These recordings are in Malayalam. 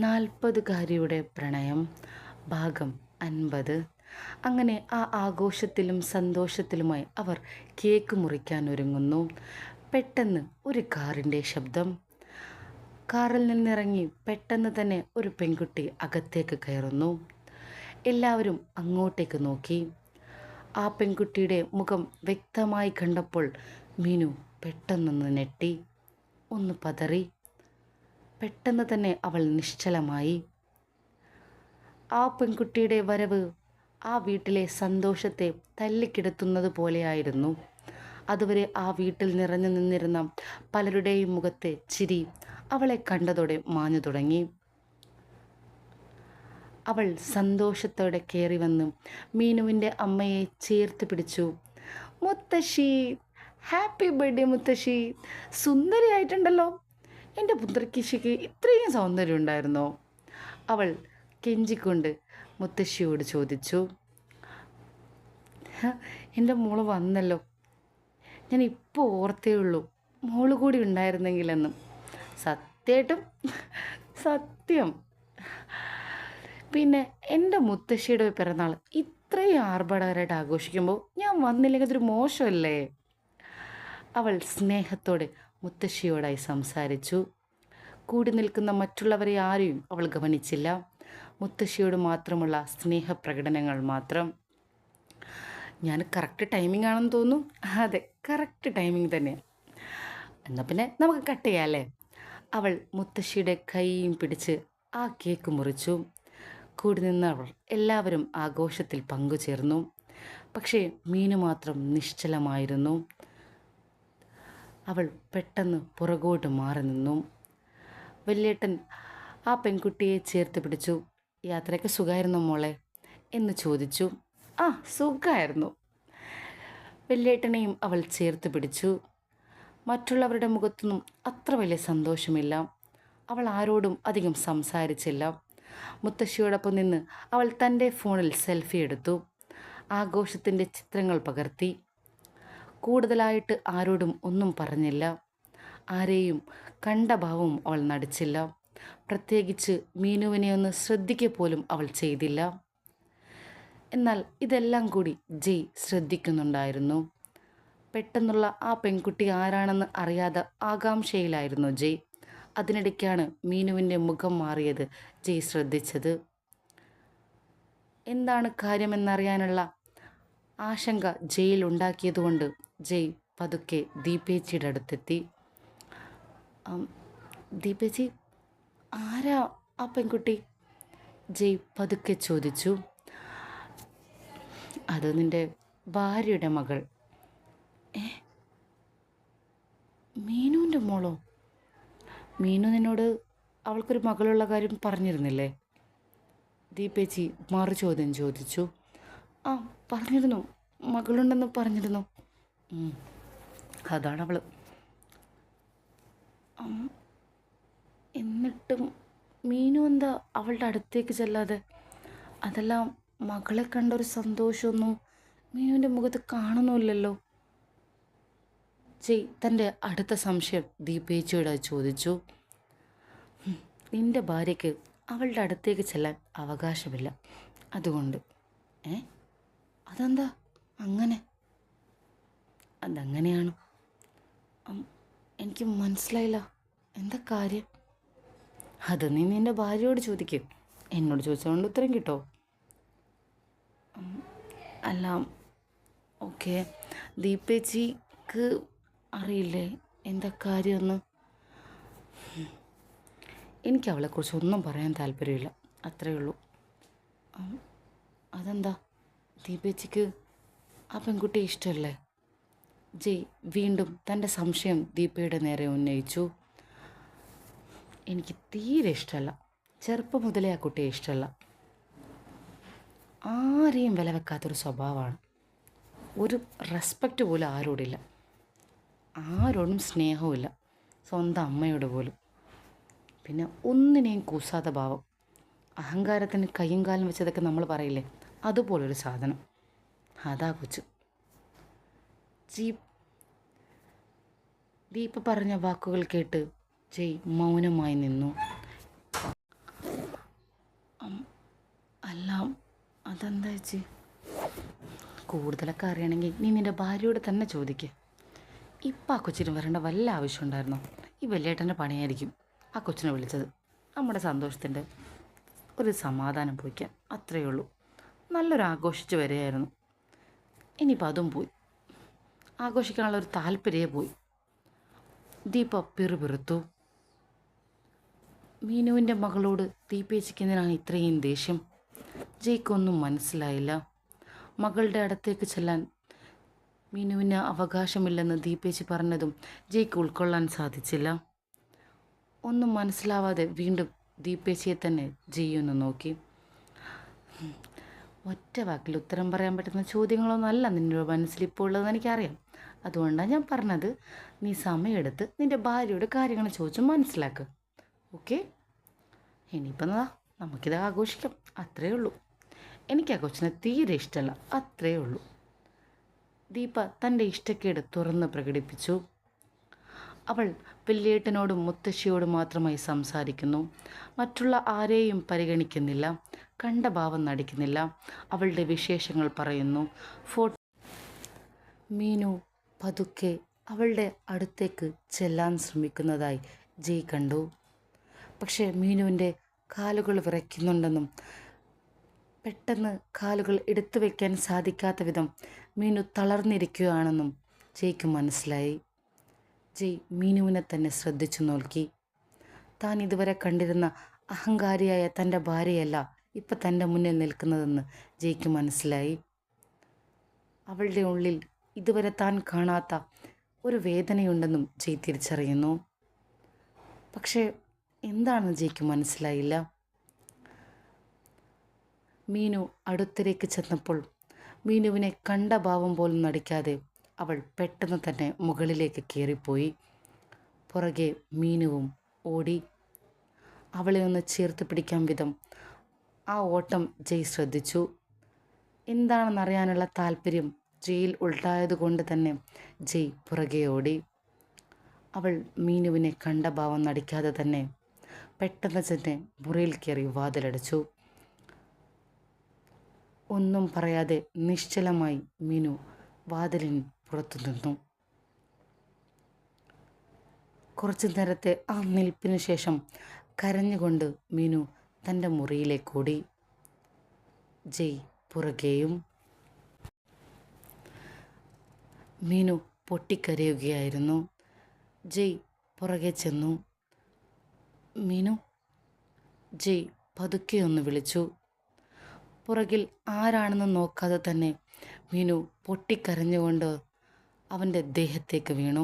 40-കാരിയുടെ പ്രണയം ഭാഗം 50. അങ്ങനെ ആ ആഘോഷത്തിലും സന്തോഷത്തിലുമായി അവർ കേക്ക് മുറിക്കാൻ ഒരുങ്ങുന്നു. പെട്ടെന്ന് ഒരു കാറിൻ്റെ ശബ്ദം. കാറിൽ നിന്നിറങ്ങി പെട്ടെന്ന് തന്നെ ഒരു പെൺകുട്ടി അകത്തേക്ക് കയറുന്നു. എല്ലാവരും അങ്ങോട്ടേക്ക് നോക്കി. ആ പെൺകുട്ടിയുടെ മുഖം വ്യക്തമായി കണ്ടപ്പോൾ മീനു പെട്ടെന്നൊന്ന് ഞെട്ടി, ഒന്ന് പതറി. പെട്ടെന്ന് തന്നെ അവൾ നിശ്ചലമായി. ആ പെൺകുട്ടിയുടെ വരവ് ആ വീട്ടിലെ സന്തോഷത്തെ തല്ലിക്കിടത്തുന്നത് പോലെയായിരുന്നു. അതുവരെ ആ വീട്ടിൽ നിറഞ്ഞു നിന്നിരുന്ന പലരുടെയും മുഖത്തെ ചിരി അവളെ കണ്ടതോടെ മാഞ്ഞു തുടങ്ങി. അവൾ സന്തോഷത്തോടെ കയറി വന്ന് മീനുവിൻ്റെ അമ്മയെ ചേർത്ത് പിടിച്ചു. മുത്തശ്ശി, ഹാപ്പി ബർത്ത്ഡേ മുത്തശ്ശി, സുന്ദരിയായിട്ടുണ്ടല്ലോ. എൻ്റെ പുത്രക്കിശിക്ക് ഇത്രയും സൗന്ദര്യം ഉണ്ടായിരുന്നോ? അവൾ കെഞ്ചിക്കൊണ്ട് മുത്തശ്ശിയോട് ചോദിച്ചു. എൻ്റെ മോള് വന്നല്ലോ, ഞാൻ ഇപ്പോൾ ഓർത്തേ ഉള്ളൂ മോള് കൂടി ഉണ്ടായിരുന്നെങ്കിലെന്ന്. സത്യമായിട്ടും സത്യം. പിന്നെ എൻ്റെ മുത്തശ്ശിയുടെ പിറന്നാൾ ഇത്രയും ആർഭാടകരമായിട്ട് ആഘോഷിക്കുമ്പോൾ ഞാൻ വന്നില്ലെങ്കിൽ അതൊരു മോശമല്ലേ? അവൾ സ്നേഹത്തോടെ മുത്തശ്ശിയോടായി സംസാരിച്ചു. കൂടി നിൽക്കുന്ന മറ്റുള്ളവരെ ആരെയും അവൾ ഗവനിച്ചില്ല. മുത്തശ്ശിയോട് മാത്രമുള്ള സ്നേഹപ്രകടനങ്ങൾ മാത്രം. ഞാൻ കറക്റ്റ് ടൈമിംഗ് ആണെന്ന് തോന്നുന്നു. അതെ, കറക്റ്റ് ടൈമിംഗ് തന്നെ. എന്നാൽ പിന്നെ നമുക്ക് കട്ട് ചെയ്യാം അല്ലേ? അവൾ മുത്തശ്ശിയുടെ കൈയും പിടിച്ച് ആ കേക്ക് മുറിച്ചു. കൂടി നിന്നവർ എല്ലാവരും ആഘോഷത്തിൽ പങ്കുചേർന്നു. പക്ഷേ മീനു മാത്രം നിശ്ചലമായിരുന്നു. അവൾ പെട്ടെന്ന് പുറകോട്ട് മാറി നിന്നു. വല്യേട്ടൻ ആ പെൺകുട്ടിയെ ചേർത്ത് പിടിച്ചു. യാത്രയ്ക്ക് സുഖമായിരുന്നു മോളെ എന്ന് ചോദിച്ചു. ആ, സുഖമായിരുന്നു. വല്യേട്ടനെയും അവൾ ചേർത്ത് പിടിച്ചു. മറ്റുള്ളവരുടെ മുഖത്തൊന്നും അത്ര വലിയ സന്തോഷമില്ല. അവൾ ആരോടും അധികം സംസാരിച്ചില്ല. മുത്തശ്ശിയോടൊപ്പം നിന്ന് അവൾ തൻ്റെ ഫോണിൽ സെൽഫി എടുത്തു. ആഘോഷത്തിൻ്റെ ചിത്രങ്ങൾ പകർത്തി. കൂടുതലായിട്ട് ആരോടും ഒന്നും പറഞ്ഞില്ല. ആരെയും കണ്ട ഭാവവും അവൾ നടിച്ചില്ല. പ്രത്യേകിച്ച് മീനുവിനെ ഒന്ന് ശ്രദ്ധിക്കുക പോലും അവൾ ചെയ്തില്ല. എന്നാൽ ഇതെല്ലാം കൂടി ജയ് ശ്രദ്ധിക്കുന്നുണ്ടായിരുന്നു. പെട്ടെന്നുള്ള ആ പെൺകുട്ടി ആരാണെന്ന് അറിയാതെ ആകാംക്ഷയിലായിരുന്നു ജയ്. അതിനിടയ്ക്കാണ് മീനുവിൻ്റെ മുഖം മാറിയത് ജയ് ശ്രദ്ധിച്ചത്. എന്താണ് കാര്യമെന്നറിയാനുള്ള ആശങ്ക ജയിൽ ഉണ്ടാക്കിയതുകൊണ്ട് ജയ് പതുക്കെ ദീപേച്ചിയുടെ അടുത്തെത്തി. ദീപേച്ചി, ആരാ ആ പെൺകുട്ടി? ജയ് പതുക്കെ ചോദിച്ചു. അത് നിൻ്റെ ഭാര്യയുടെ മകൾ. മീനുവിൻ്റെ മോളോ? മീനു നിന്നോട് അവൾക്കൊരു മകളുള്ള കാര്യം പറഞ്ഞിരുന്നില്ലേ? ദീപേച്ചി മറു ചോദ്യം ചോദിച്ചു. ആ, പറഞ്ഞിരുന്നു, മകളുണ്ടെന്ന് പറഞ്ഞിരുന്നു. അതാണവൾ. എന്നിട്ടും മീനു എന്താ അവളുടെ അടുത്തേക്ക് ചെല്ലാതെ? അതെല്ലാം മകളെ കണ്ടൊരു സന്തോഷമൊന്നും മീനുവിൻ്റെ മുഖത്ത് കാണുന്നുമില്ലല്ലോ. ജയ് തൻ്റെ അടുത്ത സംശയം ദീപേച്ചിയോട് ചോദിച്ചു. നിൻ്റെ ഭാര്യയ്ക്ക് അവളുടെ അടുത്തേക്ക് ചെല്ലാൻ അവകാശമില്ല, അതുകൊണ്ട്. അതെന്താ അങ്ങനെ? അതങ്ങനെയാണ്. എനിക്ക് മനസ്സിലായില്ല, എന്താ കാര്യം? അത് നീ നിൻ്റെ ഭാര്യയോട് ചോദിക്കും. എന്നോട് ചോദിച്ചതുകൊണ്ട് ഉത്തരം കിട്ടോ? അല്ല, ഓക്കെ, ദീപേച്ചിക്ക് അറിയില്ലേ എന്താ കാര്യമെന്ന്? എനിക്ക് അവളെക്കുറിച്ച് ഒന്നും പറയാൻ താല്പര്യമില്ല, അത്രയേ ഉള്ളൂ. അതെന്താ, ദീപേച്ചിക്ക് ആ പെൺകുട്ടിയെ ഇഷ്ടമല്ലേ? ജയ് വീണ്ടും തൻ്റെ സംശയം ദീപയുടെ നേരെ ഉന്നയിച്ചു. എനിക്ക് തീരെ ഇഷ്ടമല്ല, ചെറുപ്പം മുതലേ ആ കുട്ടിയെ ഇഷ്ടമല്ല. ആരെയും വില വെക്കാത്തൊരു സ്വഭാവമാണ്. ഒരു റെസ്പെക്റ്റ് പോലും ആരോടില്ല, ആരോടും സ്നേഹവുമില്ല, സ്വന്തം അമ്മയോട് പോലും. പിന്നെ ഒന്നിനെയും കൂസാത്ത ഭാവം, അഹങ്കാരത്തിന് കയ്യും കാലും വെച്ചതൊക്കെ നമ്മൾ പറയില്ലേ, അതുപോലൊരു സാധനം. അതാ കൊച്ചു. ദീപ പറഞ്ഞ വാക്കുകൾ കേട്ട് ജയ് മൗനമായി നിന്നു. അതെന്താ ചേച്ചി? കൂടുതലൊക്കെ അറിയണമെങ്കിൽ നീ നിൻ്റെ ഭാര്യയോട് തന്നെ ചോദിക്കുക. ഇപ്പം ആ കൊച്ചിന് വരേണ്ട വല്ല ആവശ്യമുണ്ടായിരുന്നോ? ഈ വലിയേട്ടൻ്റെ പണിയായിരിക്കും ആ കൊച്ചിനെ വിളിച്ചത്. നമ്മുടെ സന്തോഷത്തിൻ്റെ ഒരു സമാധാനം പോയിക്കാൻ അത്രയേ ഉള്ളൂ. നല്ലൊരു ആഘോഷിച്ച് വരികയായിരുന്നു. ഇനിയിപ്പോൾ അതും പോയി. ആഘോഷിക്കാനുള്ള ഒരു താല്പര്യമേ പോയി. ദീപ പിറുപിറുത്തു. മീനുവിൻ്റെ മകളോട് ദീപേച്ചിക്കുന്നതിനാണ് ഇത്രയും ദേഷ്യം? ജയ്ക്കൊന്നും മനസ്സിലായില്ല. മകളുടെ അടുത്തേക്ക് ചെല്ലാൻ മീനുവിന് അവകാശമില്ലെന്ന് ദീപേച്ചി പറഞ്ഞതും ജയ്ക്ക് ഉൾക്കൊള്ളാൻ സാധിച്ചില്ല. ഒന്നും മനസ്സിലാവാതെ വീണ്ടും ദീപേച്ചിയെ തന്നെ ജയ്യൊന്ന് നോക്കി. ഒറ്റ വാക്കിൽ ഉത്തരം പറയാൻ പറ്റുന്ന ചോദ്യങ്ങളൊന്നും അല്ല നിൻ്റെ മനസ്സിലിപ്പോൾ ഉള്ളതെന്ന് എനിക്കറിയാം. അതുകൊണ്ടാണ് ഞാൻ പറഞ്ഞത്, നീ സമയമെടുത്ത് നിൻ്റെ ഭാര്യയോട് കാര്യങ്ങൾ ചോദിച്ച് മനസ്സിലാക്കുക. ഓക്കെ? ഇനിയിപ്പം എന്താ, നമുക്കിത് ആഘോഷിക്കാം, അത്രയേ ഉള്ളൂ. എനിക്ക് ആ കൊച്ചിനെ തീരെ ഇഷ്ടമല്ല, അത്രയേ ഉള്ളൂ. ദീപ തൻ്റെ ഇഷ്ടക്കേട് തുറന്ന് പ്രകടിപ്പിച്ചു. അവൾ വലിയേട്ടനോടും മുത്തശ്ശിയോടും മാത്രമായി സംസാരിക്കുന്നു. മറ്റുള്ള ആരെയും പരിഗണിക്കുന്നില്ല. കണ്ട ഭാവം നടിക്കുന്നില്ല. അവളുടെ വിശേഷങ്ങൾ പറയുന്നു. മീനു പതുക്കെ അവളുടെ അടുത്തേക്ക് ചെല്ലാൻ ശ്രമിക്കുന്നതായി ജയ് കണ്ടു. പക്ഷേ മീനുവിൻ്റെ കാലുകൾ വിറയ്ക്കുന്നുണ്ടെന്നും പെട്ടെന്ന് കാലുകൾ എടുത്തു വയ്ക്കാൻ സാധിക്കാത്ത വിധം മീനു തളർന്നിരിക്കുകയാണെന്നും ജയ്ക്ക് മനസ്സിലായി. ജയ് മീനുവിനെ തന്നെ ശ്രദ്ധിച്ചു നോക്കി. താൻ ഇതുവരെ കണ്ടിരുന്ന അഹങ്കാരിയായ തൻ്റെ ഭാര്യയല്ല ഇപ്പം തൻ്റെ മുന്നിൽ നിൽക്കുന്നതെന്ന് ജയ്ക്ക് മനസ്സിലായി. അവളുടെ ഉള്ളിൽ ഇതുവരെ താൻ കാണാത്ത ഒരു വേദനയുണ്ടെന്നും ജയ് തിരിച്ചറിയുന്നു. പക്ഷേ എന്താണെന്ന് ജയ്ക്ക് മനസ്സിലായില്ല. മീനു അടുത്തിലേക്ക് ചെന്നപ്പോൾ മീനുവിനെ കണ്ട ഭാവം പോലും നടിക്കാതെ അവൾ പെട്ടെന്ന് തന്നെ മുകളിലേക്ക് കയറിപ്പോയി. പുറകെ മീനുവും ഓടി. അവളെ ഒന്ന് ചേർത്ത് പിടിക്കാൻ വിധം ആ ഓട്ടം ജയ് ശ്രദ്ധിച്ചു. എന്താണെന്നറിയാനുള്ള താല്പര്യം ജയിൽ ഉണ്ടായതുകൊണ്ട് തന്നെ ജയ് പുറകെ ഓടി. അവൾ മീനുവിനെ കണ്ട ഭാവം നടിക്കാതെ തന്നെ പെട്ടെന്ന് തന്നെ മുറിയിൽ കയറി വാതിലടച്ചു. ഒന്നും പറയാതെ നിശ്ചലമായി മീനു വാതിലിന് പുറത്തു നിന്നു. കുറച്ചു നേരത്തെ ആ നിൽപ്പിനു ശേഷം കരഞ്ഞുകൊണ്ട് മീനു തൻ്റെ മുറിയിലേക്ക് ഓടി. ജയ് പുറകെയും. മീനു പൊട്ടിക്കരയുകയായിരുന്നു. ജയ് പുറകെ ചെന്നു. മീനു. ജയ് പതുക്കെ ഒന്ന് വിളിച്ചു. പുറകിൽ ആരാണെന്ന് നോക്കാതെ തന്നെ മീനു പൊട്ടിക്കരഞ്ഞുകൊണ്ട് അവൻ്റെ ദേഹത്തേക്ക് വീണു.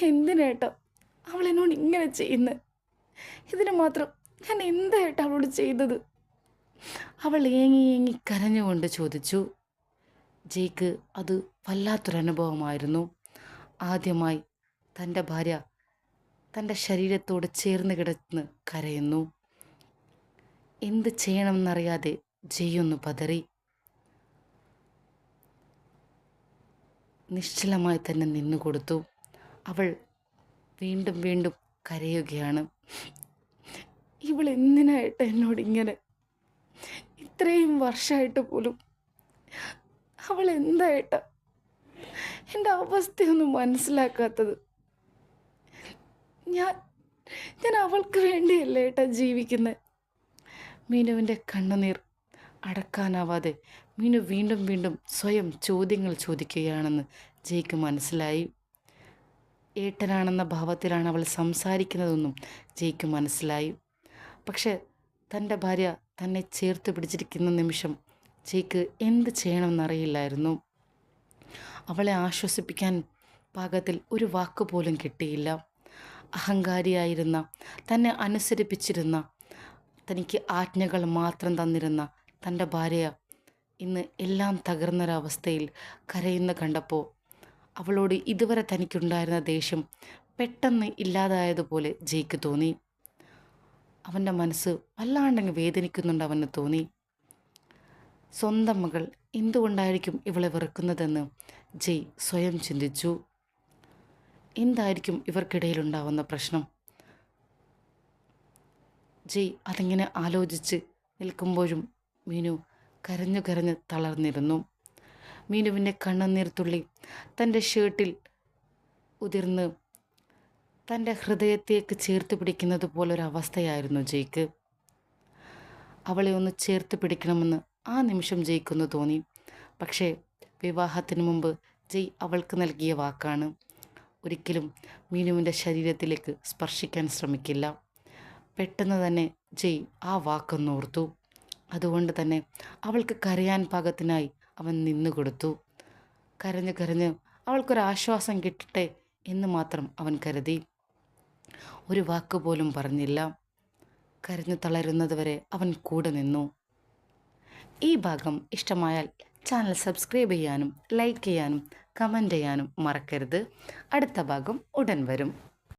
എന്തിനേട്ടാ അവൾ എന്നോട് ഇങ്ങനെ ചെയ്യുന്നത്? ഇതിന് മാത്രം ഞാൻ എന്തായിട്ടാ അവളോട് ചെയ്തത്? അവൾ ഏങ്ങി ഏങ്ങി കരഞ്ഞുകൊണ്ട് ചോദിച്ചു. ജയ്ക്ക് അത് വല്ലാത്തൊരനുഭവമായിരുന്നു. ആദ്യമായി തൻ്റെ ഭാര്യ തൻ്റെ ശരീരത്തോട് ചേർന്ന് കിടന്ന് കരയുന്നു. എന്ത് ചെയ്യണമെന്നറിയാതെ ജയ്യൊന്ന് പതറി. നിശ്ചലമായി തന്നെ നിന്നുകൊടുത്തു. അവൾ വീണ്ടും വീണ്ടും കരയുകയാണ്. ഇവൾ എന്തിനായിട്ട് എന്നോട് ഇങ്ങനെ? ഇത്രയും വർഷമായിട്ട് പോലും അവൾ എന്തായിട്ടാ എൻ്റെ അവസ്ഥയൊന്നും മനസ്സിലാക്കാത്തത്? ഞാൻ അവൾക്ക് വേണ്ടിയല്ലേ ഏട്ടാ ജീവിക്കുന്നത്? മീനുവിൻ്റെ കണ്ണുനീർ അടക്കാനാവാതെ മീനു വീണ്ടും വീണ്ടും സ്വയം ചോദ്യങ്ങൾ ചോദിക്കുകയാണെന്ന് ജയ്ക്ക് മനസ്സിലായി. ഏട്ടനാണെന്ന ഭാവത്തിലാണ് അവൾ സംസാരിക്കുന്നതെന്നും ജയ്ക്ക് മനസ്സിലായി. പക്ഷെ തൻ്റെ ഭാര്യ തന്നെ ചേർത്ത് പിടിച്ചിരിക്കുന്ന നിമിഷം ജയ്ക്ക് എന്ത് ചെയ്യണമെന്നറിയില്ലായിരുന്നു. അവളെ ആശ്വസിപ്പിക്കാൻ പാകത്തിൽ ഒരു വാക്ക് പോലും കിട്ടിയില്ല. അഹങ്കാരിയായിരുന്ന, തന്നെ അനുസരിപ്പിച്ചിരുന്ന, തനിക്ക് ആജ്ഞകൾ മാത്രം തന്നിരുന്ന തൻ്റെ ഭാര്യ ഇന്ന് എല്ലാം തകർന്നൊരവസ്ഥയിൽ കരയുന്ന കണ്ടപ്പോൾ അവളോട് ഇതുവരെ തനിക്കുണ്ടായിരുന്ന ദേഷ്യം പെട്ടെന്ന് ഇല്ലാതായതുപോലെ ജയ്ക്ക് തോന്നി. അവൻ്റെ മനസ്സ് വല്ലാണ്ടങ്ങ് വേദനിക്കുന്നുണ്ട് അവന് തോന്നി. സ്വന്തം മകൾ എന്തുകൊണ്ടായിരിക്കും ഇവളെ വെറുക്കുന്നതെന്ന് ജയ് സ്വയം ചിന്തിച്ചു. എന്തായിരിക്കും ഇവർക്കിടയിലുണ്ടാവുന്ന പ്രശ്നം? ജയ് അതിങ്ങനെ ആലോചിച്ച് നിൽക്കുമ്പോഴും മീനു കരഞ്ഞു കരഞ്ഞ് തളർന്നിരുന്നു. മീനുവിൻ്റെ കണ്ണുനീർ തുള്ളി തൻ്റെ ഷർട്ടിൽ ഉതിർന്ന് തൻ്റെ ഹൃദയത്തേക്ക് ചേർത്ത് പിടിക്കുന്നത് പോലൊരവസ്ഥയായിരുന്നു ജയ്ക്ക്. അവളെ ഒന്ന് ചേർത്ത് പിടിക്കണമെന്ന് ആ നിമിഷം ജയ്ക്കൊന്ന് തോന്നി. പക്ഷേ വിവാഹത്തിന് മുമ്പ് ജയ് അവൾക്ക് നൽകിയ വാക്കാണ്, ഒരിക്കലും മീനുവിൻ്റെ ശരീരത്തിലേക്ക് സ്പർശിക്കാൻ ശ്രമിക്കില്ല. പെട്ടെന്ന് തന്നെ ജയ് ആ വാക്കൊന്നോർത്തു. അതുകൊണ്ട് തന്നെ അവൾക്ക് കരയാൻ പാകത്തിനായി അവൻ നിന്നുകൊടുത്തു. കരഞ്ഞ് കരഞ്ഞ് അവൾക്കൊരാശ്വാസം കിട്ടട്ടെ എന്ന് മാത്രം അവൻ കരുതി. ഒരു വാക്ക് പോലും പറഞ്ഞില്ല. കരഞ്ഞു തളരുന്നത് വരെ അവൻ കൂടെ നിന്നു. ഈ ഭാഗം ഇഷ്ടമായാൽ ചാനൽ സബ്സ്ക്രൈബ് ചെയ്യാനും ലൈക്ക് ചെയ്യാനും കമൻറ്റ് ചെയ്യാനും മറക്കരുത്. അടുത്ത ഭാഗം ഉടൻ വരും.